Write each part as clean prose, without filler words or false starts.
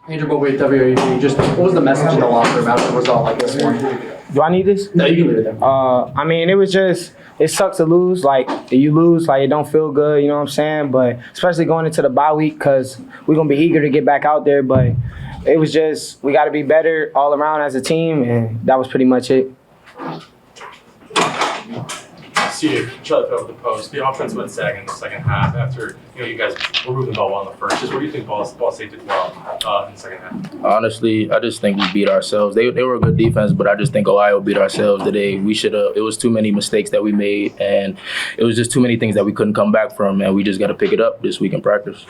Andrew Bowie at WAB, just what was the message in the locker room after the result like this one? Do I need this? No, you can leave it there. I mean, it was just, it sucks to lose. Like, you lose, like, it don't feel good, you know what I'm saying? But especially going into the bye week, because we're going to be eager to get back out there. But it was just, we got to be better all around as a team, and that was pretty much it. See, Charlie put up the post. The offense went sagging in the second half after you guys were moving the ball well in the first. Just what do you think Ball State did well in the second half? Honestly, I just think we beat ourselves. They were a good defense, but I just think Ohio beat ourselves today. We should have. It was too many mistakes that we made, and it was just too many things that we couldn't come back from, and we just got to pick it up this week in practice.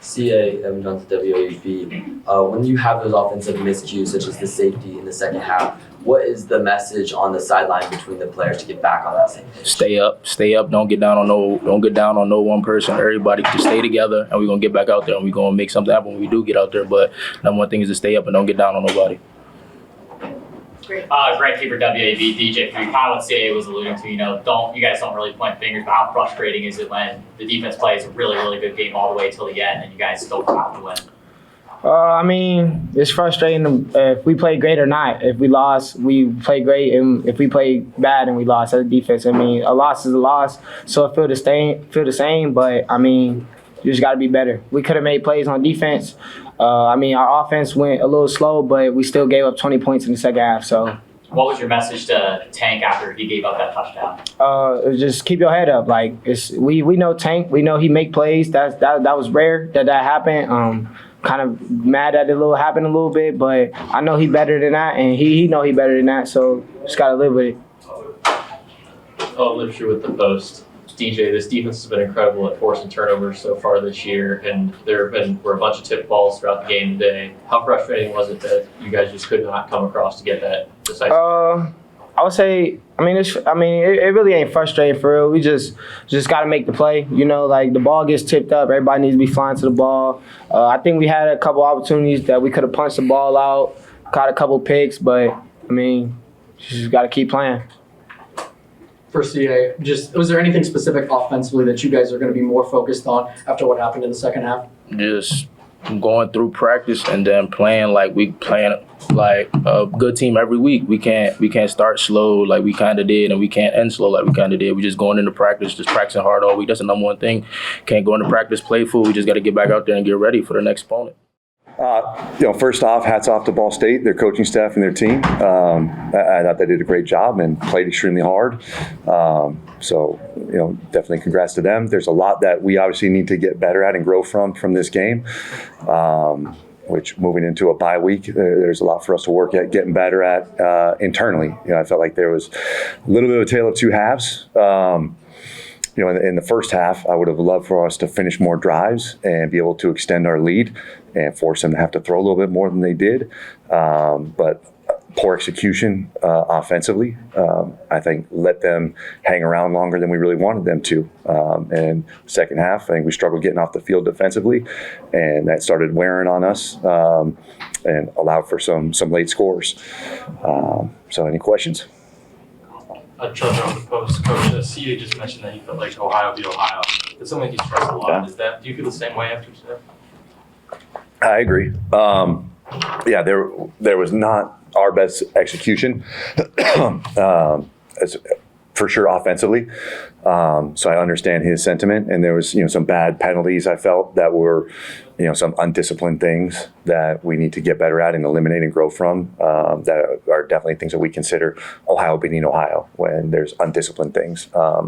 CA, Evan Johnson, WAB. When you have those offensive miscues, such as the safety in the second half, what is the message on the sideline between the players to get back on that same page? Stay up. Don't get down on no one person. Everybody just stay together, and we're gonna get back out there, and we're gonna make something happen when we do get out there. But number one thing is to stay up and don't get down on nobody. Grant Keeper, WAB, DJ, kind of what CA was alluding to, you guys don't really point fingers, but how frustrating is it when the defense plays a really, really good game all the way till the end and you guys still come out to win? I mean, it's frustrating if we play great or not. If we lost, we play great, and if we play bad and we lost as a defense, I mean, a loss is a loss, so it feel the same, but I mean, you just got to be better. We could have made plays on defense. I mean, our offense went a little slow, but we still gave up 20 points in the second half. So, what was your message to Tank after he gave up that touchdown? It was just keep your head up. Like we know Tank. We know he make plays. That was rare that happened. Kind of mad that it happened a little bit, but I know he better than that, and he know he better than that. So just gotta live with it. I'll live through with the post. DJ, this defense has been incredible at forcing turnovers so far this year, and were a bunch of tip balls throughout the game today. How frustrating was it that you guys just could not come across to get that decisive? I would say, it really ain't frustrating for real. We just got to make the play. Like the ball gets tipped up, everybody needs to be flying to the ball. I think we had a couple opportunities that we could have punched the ball out, caught a couple picks, but just got to keep playing. For CA, was there anything specific offensively that you guys are going to be more focused on after what happened in the second half? Just going through practice and then playing like we playing like a good team every week. We can't start slow like we kind of did, and we can't end slow like we kind of did. We just going into practice, just practicing hard all week. That's the number one thing. Can't go into practice playful. We just got to get back out there and get ready for the next opponent. First off, hats off to Ball State, their coaching staff and their team. I thought they did a great job and played extremely hard. Definitely congrats to them. There's a lot that we obviously need to get better at and grow from this game. Which moving into a bye week, there's a lot for us to work at getting better at internally. I felt like there was a little bit of a tale of two halves. In the first half, I would have loved for us to finish more drives and be able to extend our lead and force them to have to throw a little bit more than they did. But poor execution offensively, I think, let them hang around longer than we really wanted them to. And second half, I think we struggled getting off the field defensively, and that started wearing on us and allowed for some late scores. So any questions? Trevor on the post, Coach, CA just mentioned that he felt like Ohio beat Ohio. It's something he stressed a lot. Do you feel the same way after today? I agree. There was not our best execution, for sure offensively. So I understand his sentiment, and there was some bad penalties I felt that were some undisciplined things that we need to get better at and eliminate and grow from. That are definitely things that we consider Ohio beating Ohio when there's undisciplined things. I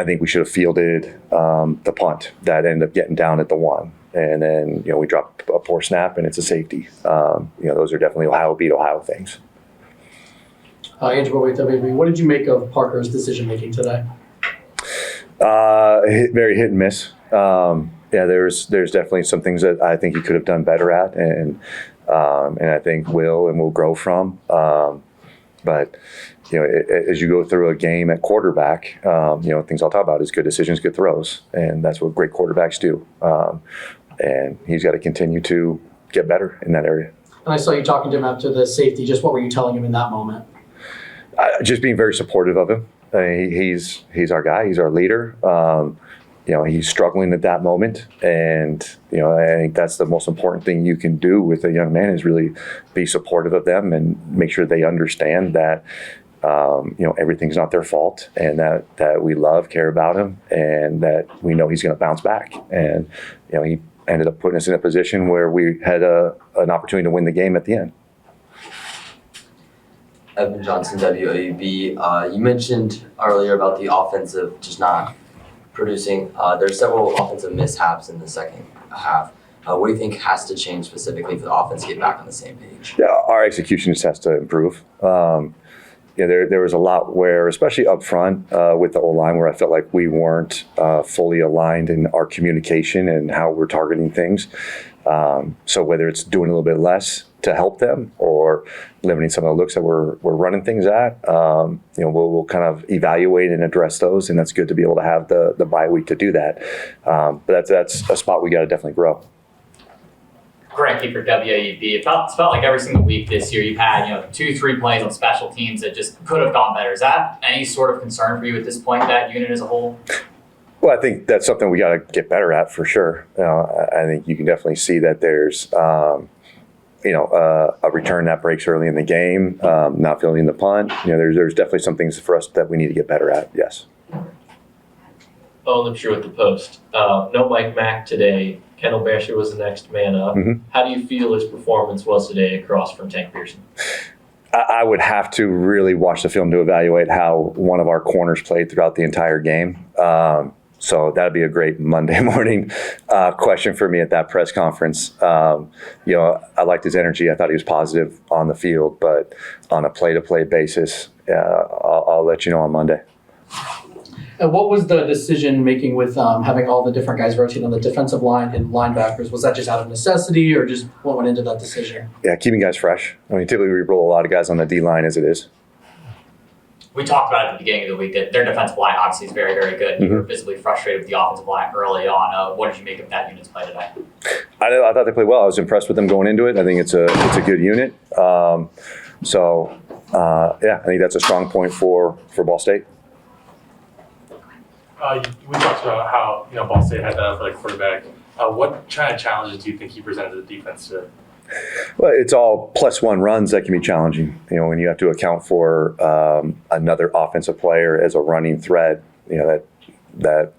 think we should have fielded the punt that ended up getting down at the 1. And then, we drop a poor snap and it's a safety. Those are definitely Ohio beat Ohio things. Andrew Bowie, WB, what did you make of Parker's decision-making today? Very hit and miss. There's definitely some things that I think he could have done better at, and I think will grow from. But as you go through a game at quarterback, things I'll talk about is good decisions, good throws, and that's what great quarterbacks do. And he's got to continue to get better in that area. And I saw you talking to him after the safety. Just what were you telling him in that moment? Just being very supportive of him. He's our guy. He's our leader. he's struggling at that moment. And, I think that's the most important thing you can do with a young man is really be supportive of them and make sure they understand that, everything's not their fault and that we care about him and that we know he's going to bounce back. And, he ended up putting us in a position where we had an opportunity to win the game at the end. Evan Johnson, WAUB. You mentioned earlier about the offensive just not producing. There's several offensive mishaps in the second half. What do you think has to change specifically for the offense to get back on the same page? Yeah, our execution just has to improve. There was a lot where, especially up front with the O-line, where I felt like we weren't fully aligned in our communication and how we're targeting things. So whether it's doing a little bit less to help them or limiting some of the looks that we're running things at, we'll kind of evaluate and address those, and that's good to be able to have the bye week to do that. But that's a spot we got to definitely grow. Grant Keeper, WAUB. It felt like every single week this year you've had 2-3 plays on special teams that just could have gone better. Is that any sort of concern for you at this point, that unit as a whole? Well, I think that's something we got to get better at for sure. I think you can definitely see that there's a return that breaks early in the game, not fielding the punt. There's definitely some things for us that we need to get better at. Yes. Owen Lipsher with the Post. No Mike Mack today. Kendall Basher was the next man up. Mm-hmm. How do you feel his performance was today across from Tank Pearson? I would have to really watch the film to evaluate how one of our corners played throughout the entire game. So that'd be a great Monday morning question for me at that press conference. I liked his energy. I thought he was positive on the field, but on a play-to-play basis, I'll let you know on Monday. And what was the decision making with having all the different guys rotate on the defensive line and linebackers? Was that just out of necessity or just what went into that decision? Yeah, keeping guys fresh. Typically we roll a lot of guys on the D-line as it is. We talked about at the beginning of the week that their defensive line obviously is very, very good. You were visibly frustrated with the offensive line early on. What did you make of that unit's play today? I thought they played well. I was impressed with them going into it. I think it's a good unit. I think that's a strong point for Ball State. We talked about how Ball State had that athletic quarterback. What kind of challenges do you think he presented to the defense today? Well, it's all +1 runs that can be challenging. When you have to account for another offensive player as a running threat, that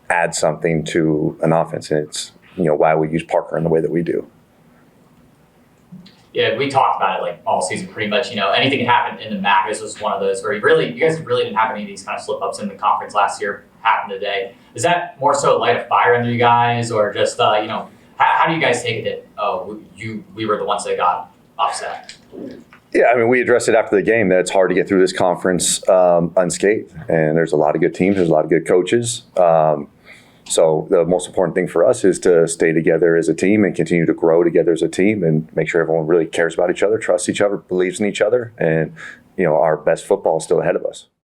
adds something to an offense, and it's why we use Parker in the way that we do. Yeah, we talked about it all season pretty much. Anything that happened in the MAC, this was one of those where you guys really didn't have any of these kind of slip ups in the conference last year happen today. Is that more so light a fire under you guys, or just how do you guys take it that we were the ones that got upset? Yeah, we addressed it after the game that it's hard to get through this conference unscathed, and there's a lot of good teams, there's a lot of good coaches. So the most important thing for us is to stay together as a team and continue to grow together as a team and make sure everyone really cares about each other, trusts each other, believes in each other, and our best football is still ahead of us.